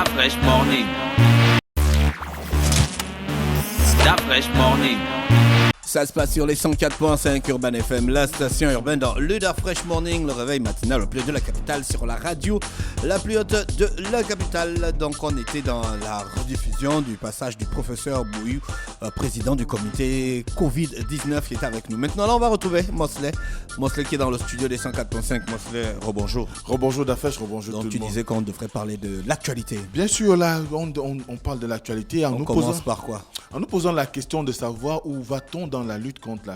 Fresh Morning. Fresh Morning. Ça se passe sur les 104.5 Urban FM, la station urbaine dans le Fresh Morning, le réveil matinal au plus haut de la capitale sur la radio la plus haute de la capitale. Donc on était dans la rediffusion du passage du professeur Bouillou, président du comité Covid-19 qui est avec nous. Maintenant là on va retrouver Mosley qui est dans le studio des 104.5. Mosley, rebonjour. Rebonjour Dafresh, rebonjour donc, tout le monde. Donc tu disais qu'on devrait parler de l'actualité. Bien sûr, là on parle de l'actualité. On commence par quoi? En nous posant la question de savoir où va-t-on dans la lutte contre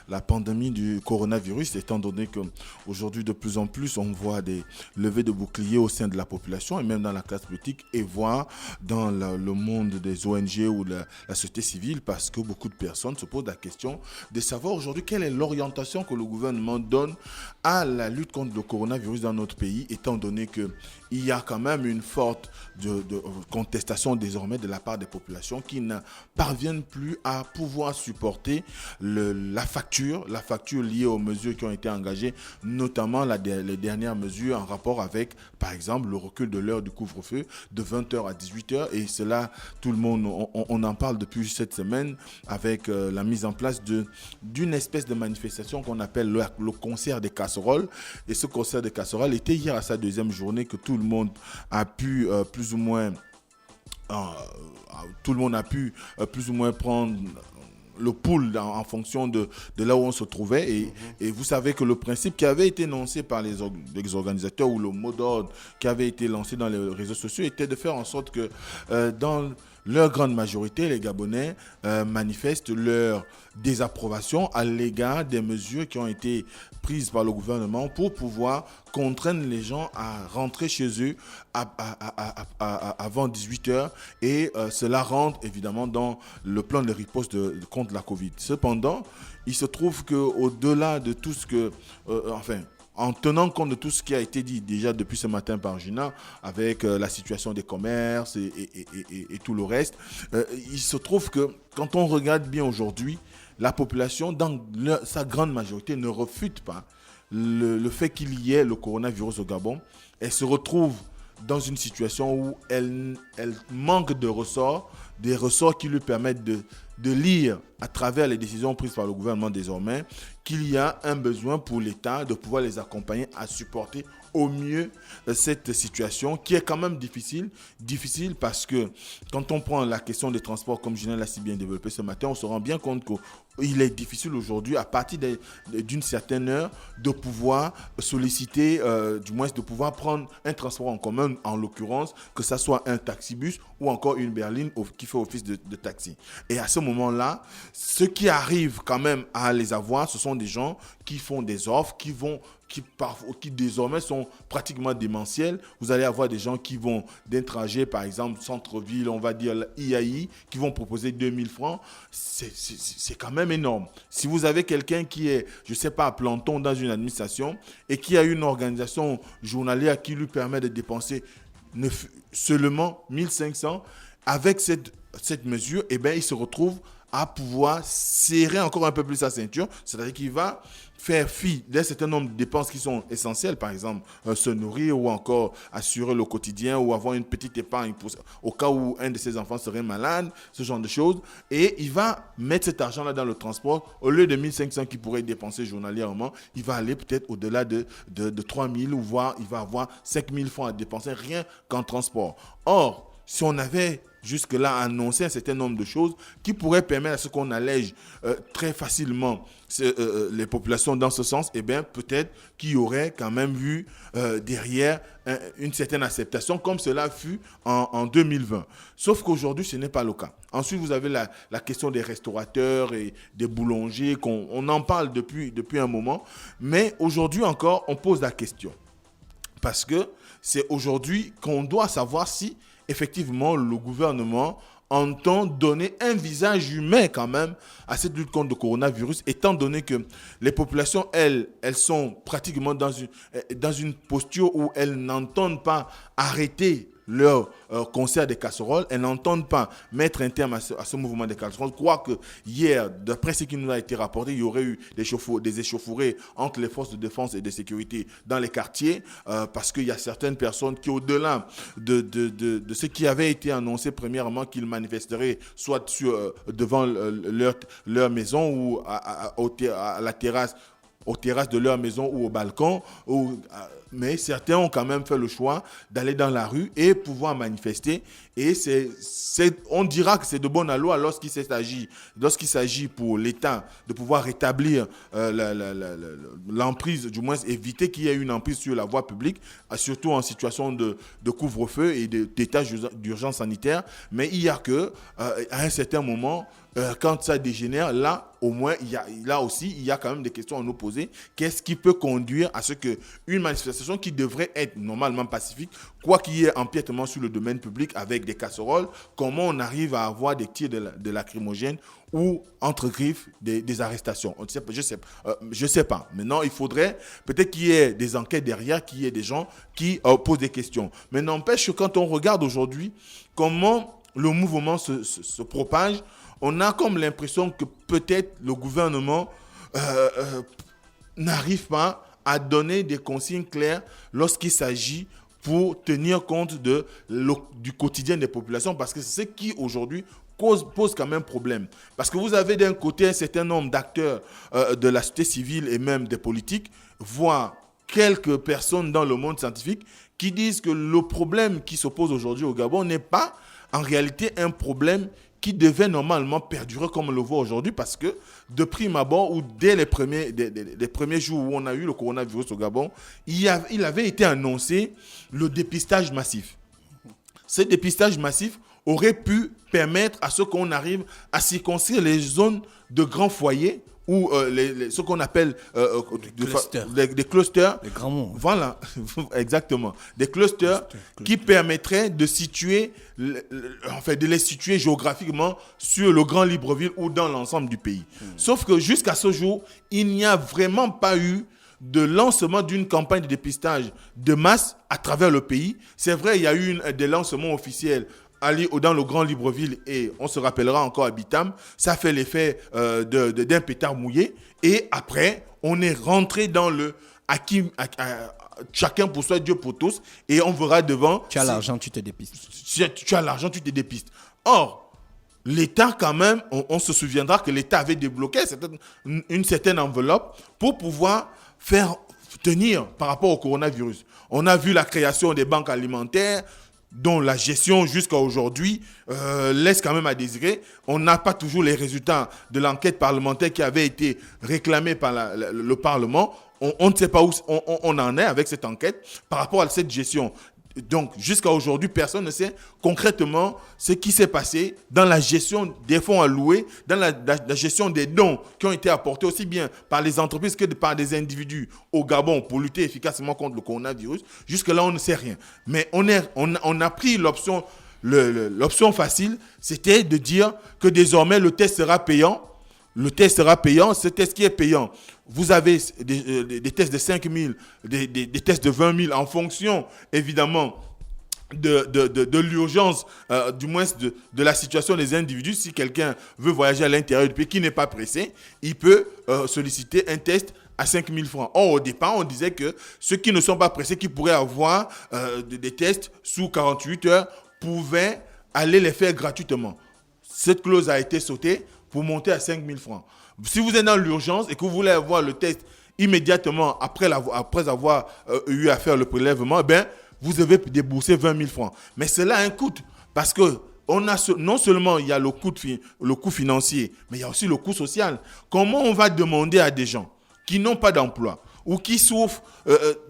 la pandémie du coronavirus, étant donné qu'aujourd'hui de plus en plus on voit des levées de boucliers au sein de la population et même dans la classe politique et voire dans le monde des ONG ou la société civile, parce que beaucoup de personnes se posent la question de savoir aujourd'hui quelle est l'orientation que le gouvernement donne à la lutte contre le coronavirus dans notre pays, étant donné qu'il y a quand même une forte de contestation désormais de la part des populations qui ne parviennent plus à pouvoir supporter la facture liée aux mesures qui ont été engagées, notamment les dernières mesures en rapport avec, par exemple, le recul de l'heure du couvre-feu de 20h à 18h. Et cela, tout le monde, on en parle depuis cette semaine avec la mise en place d'une espèce de manifestation qu'on appelle le concert des casseroles. Et ce concert des casseroles était hier à sa deuxième journée que tout le monde a pu plus ou moins prendre le pouls en fonction de là où on se trouvait. Et vous savez que le principe qui avait été énoncé par les organisateurs ou le mot d'ordre qui avait été lancé dans les réseaux sociaux était de faire en sorte que dans leur grande majorité, les Gabonais manifestent leur désapprobation à l'égard des mesures qui ont été prises par le gouvernement pour pouvoir contraindre les gens à rentrer chez eux avant 18h et cela rentre évidemment dans le plan de riposte contre la Covid. Cependant, il se trouve qu'au-delà de tout ce que... en tenant compte de tout ce qui a été dit déjà depuis ce matin par Gina, avec la situation des commerces et tout le reste, il se trouve que quand on regarde bien aujourd'hui, la population, dans sa grande majorité, ne refute pas le fait qu'il y ait le coronavirus au Gabon. Elle se retrouve dans une situation où elle manque de ressorts, des ressorts qui lui permettent de lire à travers les décisions prises par le gouvernement désormais qu'il y a un besoin pour l'État de pouvoir les accompagner à supporter au mieux cette situation qui est quand même difficile parce que quand on prend la question des transports comme Gina l'a si bien développé ce matin, on se rend bien compte qu'il est difficile aujourd'hui à partir d'une certaine heure de pouvoir solliciter, du moins de pouvoir prendre un transport en commun, en l'occurrence que ça soit un taxibus ou encore une berline qui fait office de taxi. Et à ce moment-là, ceux qui arrivent quand même à les avoir, ce sont des gens qui font des offres, qui désormais sont pratiquement démentiels. Vous allez avoir des gens qui vont d'un trajet, par exemple, centre-ville, on va dire IAI, qui vont proposer 2000 francs. C'est quand même énorme. Si vous avez quelqu'un qui est, je ne sais pas, à planton dans une administration et qui a une organisation journalière qui lui permet de dépenser seulement 1500, avec cette mesure, eh bien, il se retrouve à pouvoir serrer encore un peu plus sa ceinture, c'est-à-dire qu'il va faire fi d'un certain nombre de dépenses qui sont essentielles, par exemple se nourrir ou encore assurer le quotidien ou avoir une petite épargne au cas où un de ses enfants serait malade, ce genre de choses. Et il va mettre cet argent-là dans le transport. Au lieu de 1500 qu'il pourrait dépenser journalièrement, il va aller peut-être au-delà de 3000 ou voire il va avoir 5000 francs à dépenser rien qu'en transport. Or, si on avait jusque-là annoncé un certain nombre de choses qui pourraient permettre à ce qu'on allège très facilement les populations dans ce sens, eh bien, peut-être qu'il y aurait quand même eu derrière une certaine acceptation, comme cela fut en 2020. Sauf qu'aujourd'hui, ce n'est pas le cas. Ensuite, vous avez la question des restaurateurs et des boulangers, on en parle depuis un moment, mais aujourd'hui encore, on pose la question. Parce que c'est aujourd'hui qu'on doit savoir si effectivement, le gouvernement entend donner un visage humain quand même à cette lutte contre le coronavirus, étant donné que les populations, elles sont pratiquement dans une posture où elles n'entendent pas arrêter leur concert des casseroles, elles n'entendent pas mettre un terme à ce mouvement des casseroles. Je crois que hier, d'après ce qui nous a été rapporté, il y aurait eu des échauffourées entre les forces de défense et de sécurité dans les quartiers, parce qu'il y a certaines personnes qui, au-delà de ce qui avait été annoncé premièrement, qu'ils manifesteraient soit devant leur maison ou à la terrasse, aux terrasses de leur maison ou au balcon, mais certains ont quand même fait le choix d'aller dans la rue et pouvoir manifester. Et on dira que c'est de bonne loi lorsqu'il s'agit pour l'État de pouvoir rétablir l'emprise, du moins éviter qu'il y ait une emprise sur la voie publique, surtout en situation de couvre-feu et d'état d'urgence sanitaire. Mais il y a que, à un certain moment, quand ça dégénère, là, au moins, il y a quand même des questions à nous poser. Qu'est-ce qui peut conduire à ce qu'une manifestation qui devrait être normalement pacifique, quoi qu'il y ait empiètement sur le domaine public avec des casseroles, comment on arrive à avoir des tirs de lacrymogènes ou entre griffes des arrestations? Je sais pas. Maintenant, il faudrait peut-être qu'il y ait des enquêtes derrière, qu'il y ait des gens qui posent des questions. Mais n'empêche que quand on regarde aujourd'hui comment le mouvement se propage, on a comme l'impression que peut-être le gouvernement n'arrive pas à donner des consignes claires lorsqu'il s'agit pour tenir compte du quotidien des populations, parce que c'est ce qui aujourd'hui pose quand même problème. Parce que vous avez d'un côté un certain nombre d'acteurs de la société civile et même des politiques, voire quelques personnes dans le monde scientifique qui disent que le problème qui se pose aujourd'hui au Gabon n'est pas en réalité un problème qui devait normalement perdurer comme on le voit aujourd'hui, parce que de prime abord ou dès les premiers jours où on a eu le coronavirus au Gabon, il avait été annoncé le dépistage massif. Ce dépistage massif aurait pu permettre à ce qu'on arrive à circonscrire les zones de grands foyers ou ce qu'on appelle des clusters. Les grands mondes. Voilà, exactement. Des clusters qui permettraient de les situer géographiquement sur le Grand Libreville ou dans l'ensemble du pays. Sauf que jusqu'à ce jour, il n'y a vraiment pas eu de lancement d'une campagne de dépistage de masse à travers le pays. C'est vrai, il y a eu des lancements officiels dans le Grand Libreville, et on se rappellera encore à Bitam, ça fait l'effet d'un pétard mouillé. Et après, on est rentré dans le chacun pour soi, Dieu pour tous, et on verra devant. Tu as l'argent, tu te dépistes. Tu as l'argent, tu te dépistes. Or, l'État, quand même, on se souviendra que l'État avait débloqué une certaine enveloppe pour pouvoir faire tenir par rapport au coronavirus. On a vu la création des banques alimentaires, dont la gestion jusqu'à aujourd'hui laisse quand même à désirer. On n'a pas toujours les résultats de l'enquête parlementaire qui avait été réclamée par le Parlement. On ne sait pas où on en est avec cette enquête par rapport à cette gestion. Donc, jusqu'à aujourd'hui, personne ne sait concrètement ce qui s'est passé dans la gestion des fonds alloués, dans la gestion des dons qui ont été apportés aussi bien par les entreprises que par des individus au Gabon pour lutter efficacement contre le coronavirus. Jusque-là, on ne sait rien. Mais on a pris l'option facile, c'était de dire que désormais, le test sera payant. Le test sera payant, ce test qui est payant. Vous avez des tests de 5 000, des tests de 20 000 en fonction, évidemment, de l'urgence, du moins de la situation des individus. Si quelqu'un veut voyager à l'intérieur du pays qui n'est pas pressé, il peut solliciter un test à 5 000 francs. Or, au départ, on disait que ceux qui ne sont pas pressés, qui pourraient avoir des tests sous 48 heures, pouvaient aller les faire gratuitement. Cette clause a été sautée pour monter à 5 000 francs. Si vous êtes dans l'urgence et que vous voulez avoir le test immédiatement après avoir eu à faire le prélèvement, vous devez débourser 20 000 francs. Mais cela a un coût, parce que non seulement il y a le coût financier, mais il y a aussi le coût social. Comment on va demander à des gens qui n'ont pas d'emploi ou qui souffrent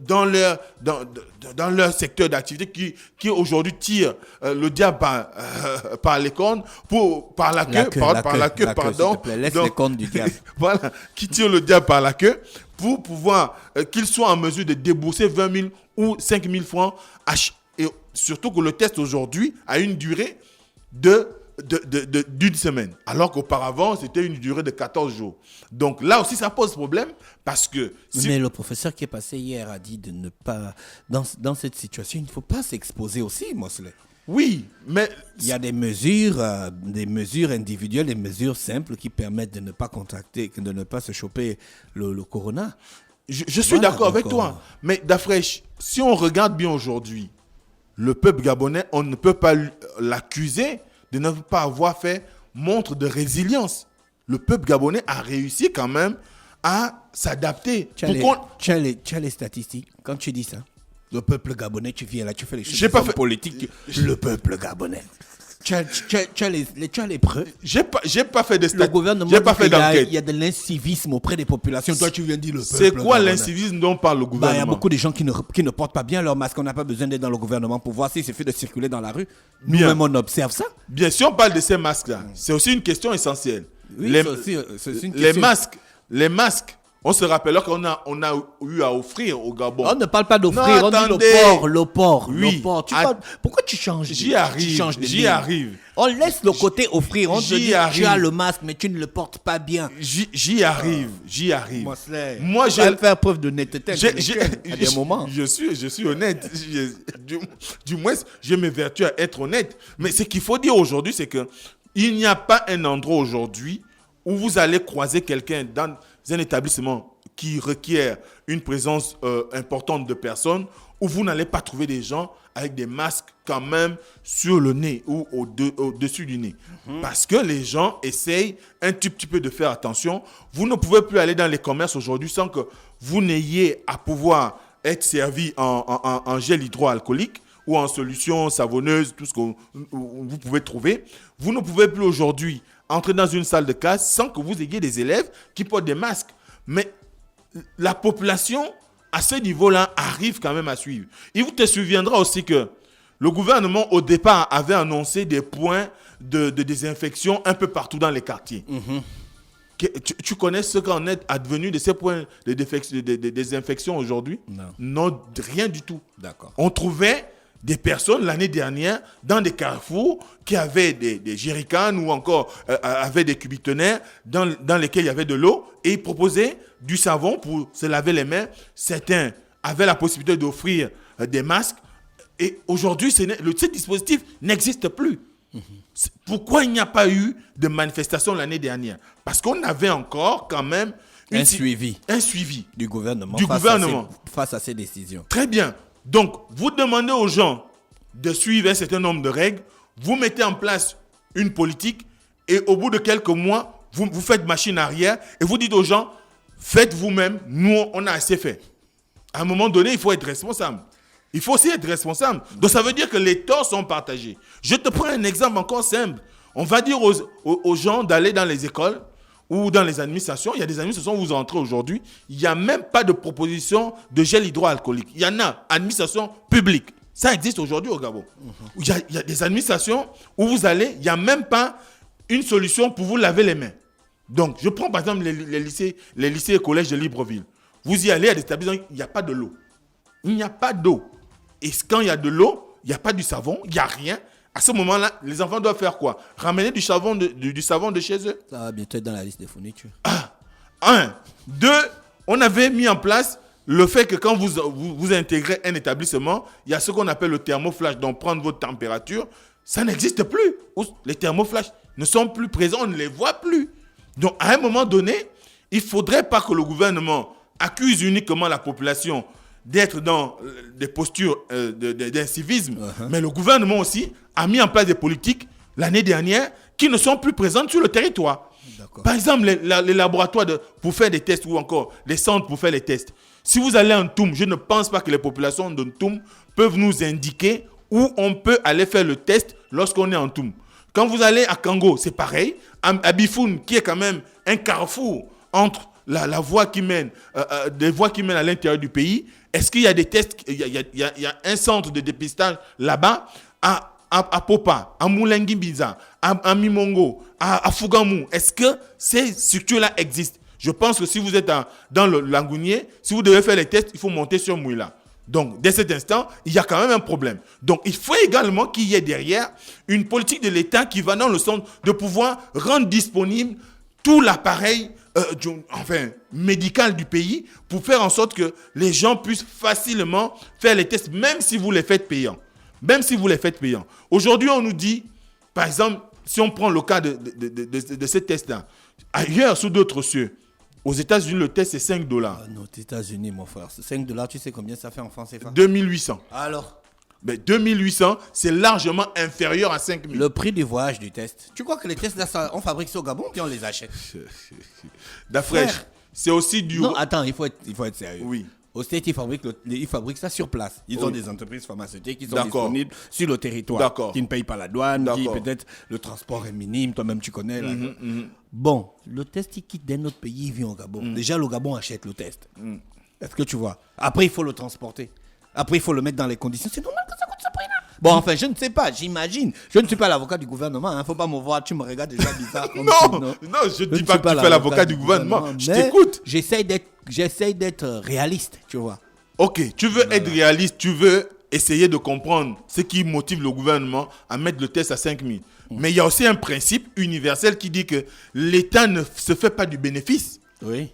dans leur secteur d'activité, qui aujourd'hui tirent le diable par les cornes, par la queue, pardon. S'il te plaît, laisse les cornes du diable. Voilà, qui tirent le diable par la queue pour pouvoir qu'ils soient en mesure de débourser 20 000 ou 5 000 francs. Et surtout que le test aujourd'hui a une durée de d'une semaine, alors qu'auparavant, c'était une durée de 14 jours. Donc là aussi, ça pose problème parce que... Mais le professeur qui est passé hier a dit de ne pas... Dans cette situation, il ne faut pas s'exposer aussi, Mosley. Oui, mais... Il y a des mesures individuelles, des mesures simples qui permettent de ne pas contracter, de ne pas se choper le corona. Je suis d'accord avec toi. Mais Dafresh, si on regarde bien aujourd'hui, le peuple gabonais, on ne peut pas l'accuser de ne pas avoir fait montre de résilience. Le peuple gabonais a réussi quand même à s'adapter. Tu as les statistiques. Quand tu dis ça, le peuple gabonais, tu viens là, tu fais les choses politiques. Le peuple gabonais. Tu as les preuves. J'ai pas fait de Le gouvernement j'ai pas fait d'enquête. Il y a de l'incivisme auprès des populations. Toi, tu viens de dire le peuple. C'est quoi gabonais. l'incivisme dont parle le gouvernement? Il y a beaucoup de gens qui ne portent pas bien leur masque. On n'a pas besoin d'être dans le gouvernement pour voir s'il suffit de circuler dans la rue. Nous-mêmes, on observe ça. Bien sûr, on parle de ces masques-là. C'est aussi une question essentielle. Oui, c'est une les question. masques, on se rappelle qu'on a eu à offrir au Gabon. On ne parle pas d'offrir, on dit le port. Oui. Le port. Pourquoi tu changes? J'y arrive. On laisse le côté offrir. On te dit, arrive. tu as le masque, mais tu ne le portes pas bien. J'y arrive. Moi, je vais faire preuve d'honnêteté à des moments. Je suis honnête. Du moins, je m'évertue à être honnête. Mais ce qu'il faut dire aujourd'hui, c'est que il n'y a pas un endroit aujourd'hui où vous allez croiser quelqu'un dans un établissement qui requiert une présence importante de personnes, où vous n'allez pas trouver des gens avec des masques quand même sur le nez ou au-dessus du nez. Parce que les gens essayent un tout petit peu de faire attention. Vous ne pouvez plus aller dans les commerces aujourd'hui sans que vous n'ayez à pouvoir être servi en gel hydroalcoolique ou en solution savonneuse, tout ce que vous pouvez trouver. Vous ne pouvez plus aujourd'hui entrer dans une salle de classe sans que vous ayez des élèves qui portent des masques. Mais la population, à ce niveau-là, arrive quand même à suivre. Il te souviendra aussi que le gouvernement, au départ, avait annoncé des points de désinfection un peu partout dans les quartiers. Tu connais ce qu'en est advenu de ces points de désinfection aujourd'hui? Non, rien du tout. D'accord. On trouvait des personnes l'année dernière dans des carrefours qui avaient des jerrycans ou encore avaient des cubitonnaires dans lesquels il y avait de l'eau et ils proposaient du savon pour se laver les mains. Certains avaient la possibilité d'offrir des masques et aujourd'hui, ce dispositif n'existe plus. Pourquoi il n'y a pas eu de manifestation l'année dernière? Parce qu'on avait encore quand même un suivi du gouvernement face à ces décisions. Très bien. Donc, vous demandez aux gens de suivre un certain nombre de règles, vous mettez en place une politique et au bout de quelques mois, vous faites machine arrière et vous dites aux gens, faites vous-même, nous on a assez fait. À un moment donné, il faut être responsable. Il faut aussi être responsable. Donc ça veut dire que les torts sont partagés. Je te prends un exemple encore simple. On va dire aux gens d'aller dans les écoles ou dans les administrations. Il y a des administrations où vous entrez aujourd'hui. Il n'y a même pas de proposition de gel hydroalcoolique. Il y en a, administration publique. Ça existe aujourd'hui au Gabon. Il y a des administrations où vous allez, il n'y a même pas une solution pour vous laver les mains. Donc, je prends par exemple les lycées et collèges de Libreville. Vous y allez à des établissements, il n'y a pas de l'eau. Il n'y a pas d'eau. Et quand il y a de l'eau, il n'y a pas du savon, il n'y a rien. À ce moment-là, les enfants doivent faire quoi? Ramener du savon de chez eux? Ça va bientôt être dans la liste des fournitures. Deux, on avait mis en place le fait que quand vous intégrez un établissement, il y a ce qu'on appelle le thermoflash, donc prendre votre température. Ça n'existe plus. Les thermoflash ne sont plus présents, on ne les voit plus. Donc, à un moment donné, il ne faudrait pas que le gouvernement accuse uniquement la population d'être dans des postures d'incivisme. Mais le gouvernement aussi a mis en place des politiques l'année dernière qui ne sont plus présentes sur le territoire. D'accord. Par exemple, les laboratoires pour faire des tests ou encore les centres pour faire les tests. Si vous allez en Toum, je ne pense pas que les populations de Toum peuvent nous indiquer où on peut aller faire le test lorsqu'on est en Toum. Quand vous allez à Kango, c'est pareil. À Bifoun, qui est quand même un carrefour entre la voie qui mène, des voies qui mènent à l'intérieur du pays, est-ce qu'il y a des tests? Il y a un centre de dépistage là-bas à Popa, à Moulenguimbiza, à Mimongo, à Fougamou. Est-ce que ces structures-là existent? Je pense que si vous êtes dans le Langounier, si vous devez faire les tests, il faut monter sur Mouila. Donc, dès cet instant, il y a quand même un problème. Donc, il faut également qu'il y ait derrière une politique de l'État qui va dans le sens de pouvoir rendre disponible tout l'appareil médical du pays pour faire en sorte que les gens puissent facilement faire les tests, même si vous les faites payants. Même si vous les faites payants. Aujourd'hui, on nous dit, par exemple, si on prend le cas de ces tests-là, ailleurs, sous d'autres cieux, aux États-Unis, le test, c'est $5. Non, aux États-Unis, mon frère, c'est $5, tu sais combien ça fait en France CFA? 2800. Alors, Mais 2800, c'est largement inférieur à 5000. le prix du voyage du test. Tu crois que les tests, là, on fabrique ça au Gabon, puis on les achète? D'Afrique, Frère. c'est aussi du... Non, attends, il faut être sérieux. Oui. Au State, ils fabriquent ça sur place. Ils ont Oui. des entreprises pharmaceutiques qui sont D'accord. disponibles sur le territoire. D'accord. Qui ne payent pas la douane, qui D'accord. peut-être le transport est minime, toi-même tu connais. Là. Bon, le test, il quitte d'un autre pays, il vient au Gabon. Déjà, le Gabon achète le test. Est-ce que tu vois? Après, il faut le transporter. Après, il faut le mettre dans les conditions. C'est normal que ça coûte ce prix-là. Bon, enfin, je ne sais pas, j'imagine. Je ne suis pas l'avocat du gouvernement. Il ne faut pas me voir, tu me regardes déjà bizarre. Comme Non, si, non, je ne dis ne pas suis que tu fais l'avocat du gouvernement. Je mais t'écoute. J'essaye d'être réaliste, tu vois. Ok, tu veux être réaliste, tu veux essayer de comprendre ce qui motive le gouvernement à mettre le test à 5000. Mais il y a aussi un principe universel qui dit que l'État ne se fait pas du bénéfice. Oui.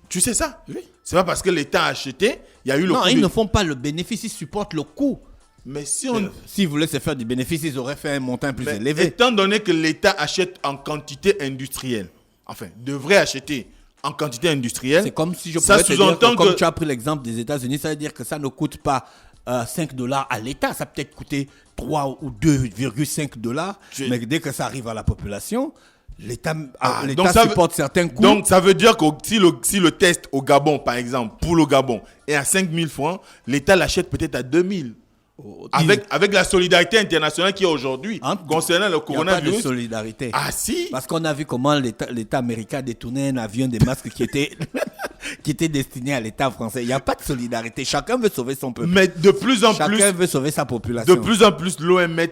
Tu sais ça? Oui. C'est pas parce que l'État a acheté, il y a eu le Non, coût ils de- ne font pas le bénéfice, ils supportent le coût. Mais si on... S'ils voulaient se faire du bénéfice, ils auraient fait un montant plus Mais élevé. étant donné que l'État achète en quantité industrielle, enfin, devrait acheter en quantité industrielle, C'est comme si je ça pouvais te dire sous-entend que, comme que... tu as pris l'exemple des États-Unis, ça veut dire que ça ne coûte pas $5 à l'État, ça peut-être coûter 3 ou $2,5. Tu- Mais dès que ça arrive à la population, l'État donc ça veut- supporte certains coûts. Donc, ça veut dire que si le test au Gabon, par exemple, pour le Gabon, est à 5000 francs, l'État l'achète peut-être à 2000. Avec la solidarité internationale qu'il y a aujourd'hui Hein? concernant le Il n'y a pas de coronavirus. solidarité. Ah si. Parce qu'on a vu comment l'État américain détournait un avion des masques qui étaient destinés à l'État français. Il n'y a pas de solidarité. Chacun veut sauver son peuple. Mais de plus en plus, Chacun veut sauver sa population. l'OMS,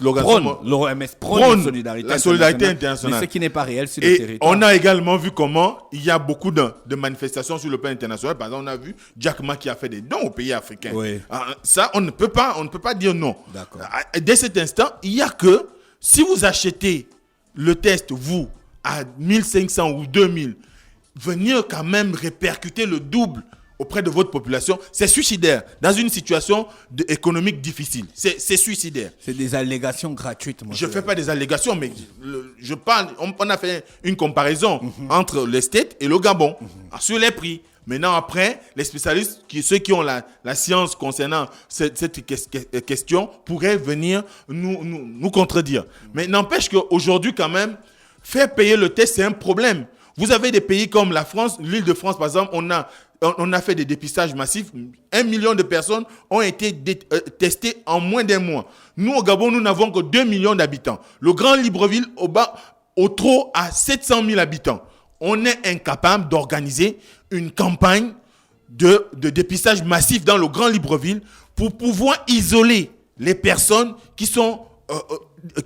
l'organisation L'OMS prône prône la solidarité internationale. Mais ce qui n'est pas réel sur le Et territoire. on a également vu comment il y a beaucoup de manifestations sur le plan international. Par exemple, on a vu Jack Ma qui a fait des dons aux pays africains. Oui. Ça, on ne peut pas dire non. D'accord. Dès cet instant, il y a que si vous achetez le test, vous, à 1500 ou 2000, venir quand même répercuter le double auprès de votre population, c'est suicidaire. Dans une situation économique difficile, c'est suicidaire. C'est des allégations gratuites. Je ne fais pas des allégations, mais je parle. On a fait une comparaison entre les States et le Gabon sur les prix. Maintenant, après, les spécialistes, ceux qui ont la science concernant cette question, pourraient venir nous contredire. Mais n'empêche qu'aujourd'hui, quand même, faire payer le test, c'est un problème. Vous avez des pays comme la France, l'île de France, par exemple, on a fait des dépistages massifs. 1 million de personnes ont été testées en moins d'un mois. Nous, au Gabon, nous n'avons que 2 millions d'habitants. Le Grand Libreville, au trop, a 700 000 habitants. On est incapable d'organiser une campagne de dépistage massif dans le Grand Libreville pour pouvoir isoler les personnes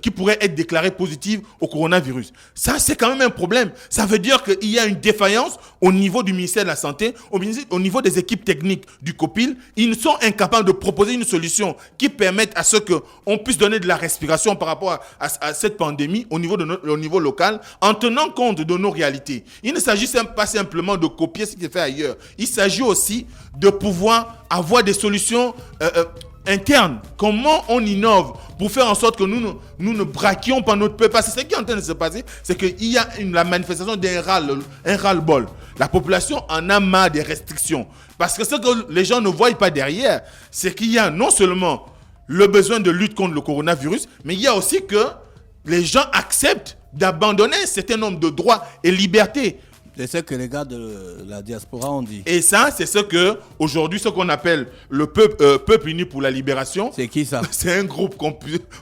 qui pourraient être déclarées positives au coronavirus. Ça, c'est quand même un problème. Ça veut dire qu'il y a une défaillance au niveau du ministère de la Santé, au niveau des équipes techniques du COPIL. Ils sont incapables de proposer une solution qui permette à ce qu'on puisse donner de la respiration par rapport à cette pandémie au niveau local, en tenant compte de nos réalités. Il ne s'agit pas simplement de copier ce qui est fait ailleurs. Il s'agit aussi de pouvoir avoir des solutions interne. Comment on innove pour faire en sorte que nous ne braquions pas notre peuple. Parce que ce qui est en train de se passer, c'est qu'il y a la manifestation d'un ras-le-bol. La population en a marre des restrictions. Parce que ce que les gens ne voient pas derrière, c'est qu'il y a non seulement le besoin de lutte contre le coronavirus, mais il y a aussi que les gens acceptent d'abandonner un certain nombre de droits et libertés. C'est ce que les gars de la diaspora ont dit. Et ça, c'est ce qu'on appelle le peuple uni pour la libération. C'est qui ça? C'est un groupe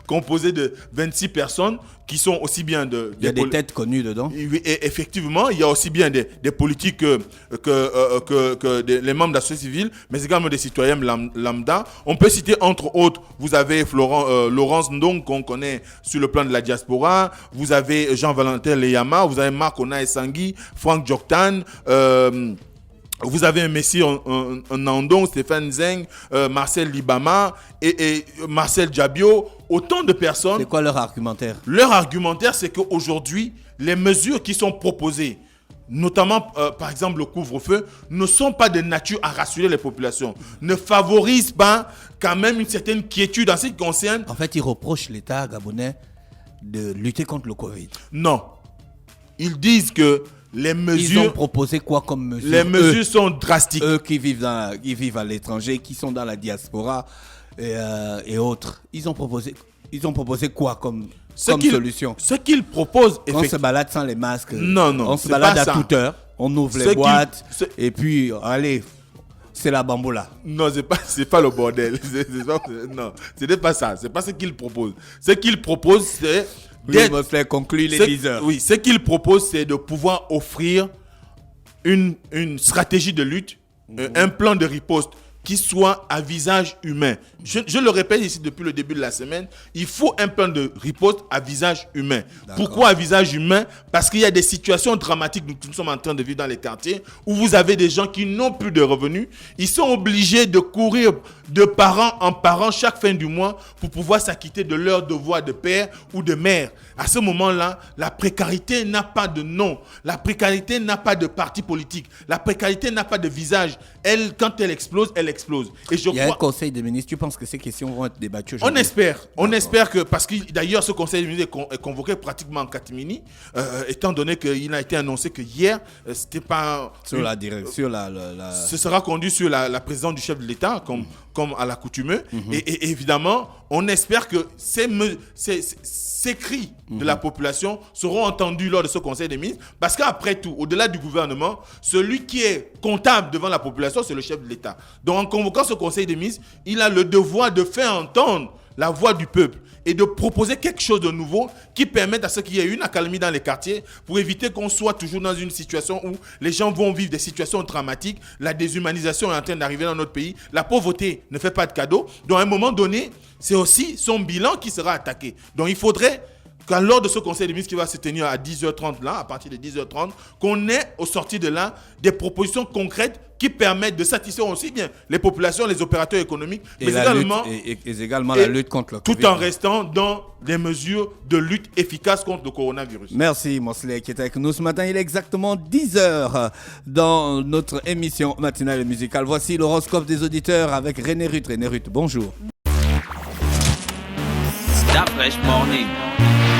composé de 26 personnes qui sont aussi bien Il y a des têtes connues dedans. Et effectivement, il y a aussi bien des politiques que les membres de la société civile, mais également des citoyens lambda. On peut citer entre autres, vous avez Laurence Ndong qu'on connaît sur le plan de la diaspora, vous avez Jean-Valentin Leyama, vous avez Marc Ona Essangui, Franck Djoktan, Vous avez un Messi en Nandon, Stéphane Zeng, Marcel Libama et Marcel Diabio, autant de personnes. C'est quoi leur argumentaire? Leur argumentaire, c'est qu'aujourd'hui, les mesures qui sont proposées, notamment par exemple le couvre-feu, ne sont pas de nature à rassurer les populations, ne favorisent pas quand même une certaine quiétude en ce qui concerne. En fait, ils reprochent l'État gabonais de lutter contre le Covid. Non. Ils disent que les mesures... Ils ont proposé quoi comme mesures? Les mesures sont drastiques. Eux qui vivent à l'étranger, qui sont dans la diaspora et autres, ils ont proposé quoi comme solution? Ce qu'ils proposent... On se balade sans les masques. Non, on se balade à toute heure. On ouvre les boîtes. Et puis, allez, c'est la bamboula. Non, c'est pas le bordel. Non, ce n'est pas ça. C'est pas ce qu'ils proposent. Ce qu'ils proposent, c'est... Il va faire conclure les 10 heures. Oui, ce qu'ils proposent, c'est de pouvoir offrir une stratégie de lutte, un plan de riposte qui soit à visage humain. Je le répète ici depuis le début de la semaine, il faut un plan de riposte à visage humain. D'accord. Pourquoi à visage humain? Parce qu'il y a des situations dramatiques que nous sommes en train de vivre dans les quartiers où vous avez des gens qui n'ont plus de revenus. Ils sont obligés de courir de parent en parent chaque fin du mois pour pouvoir s'acquitter de leurs devoirs de père ou de mère. À ce moment-là, la précarité n'a pas de nom. La précarité n'a pas de parti politique. La précarité n'a pas de visage. Elle, quand elle explose, elle explose. Et Il y a un conseil des ministres. Tu penses que ces questions vont être débattues aujourd'hui? On espère que, parce que d'ailleurs ce conseil des ministres est convoqué pratiquement en catimini, étant donné qu'il a été annoncé que hier, c'était pas... Sur la direction, Ce sera conduit sur la présidence du chef de l'État, comme à l'accoutumée. Et évidemment, on espère que ces cris de la population seront entendus lors de ce conseil des ministres. Parce qu'après tout, au-delà du gouvernement, celui qui est comptable devant la population, c'est le chef de l'État. Donc en convoquant ce conseil des ministres, il a le devoir de faire entendre la voix du peuple et de proposer quelque chose de nouveau qui permette à ce qu'il y ait une accalmie dans les quartiers pour éviter qu'on soit toujours dans une situation où les gens vont vivre des situations dramatiques. La déshumanisation est en train d'arriver dans notre pays. La pauvreté ne fait pas de cadeau. Donc à un moment donné, c'est aussi son bilan qui sera attaqué. Donc il faudrait qu'à lors de ce conseil des ministres qui va se tenir à 10h30 là, à partir de 10h30, qu'on ait au sortir de là des propositions concrètes qui permettent de satisfaire aussi bien les populations, les opérateurs économiques, mais également la lutte contre le Covid. Tout en restant dans des mesures de lutte efficaces contre le coronavirus. Merci Mosley qui est avec nous ce matin. Il est exactement 10h dans notre émission matinale et musicale. Voici l'horoscope des auditeurs avec René Ruth. René Ruth, bonjour. Start Fresh Morning.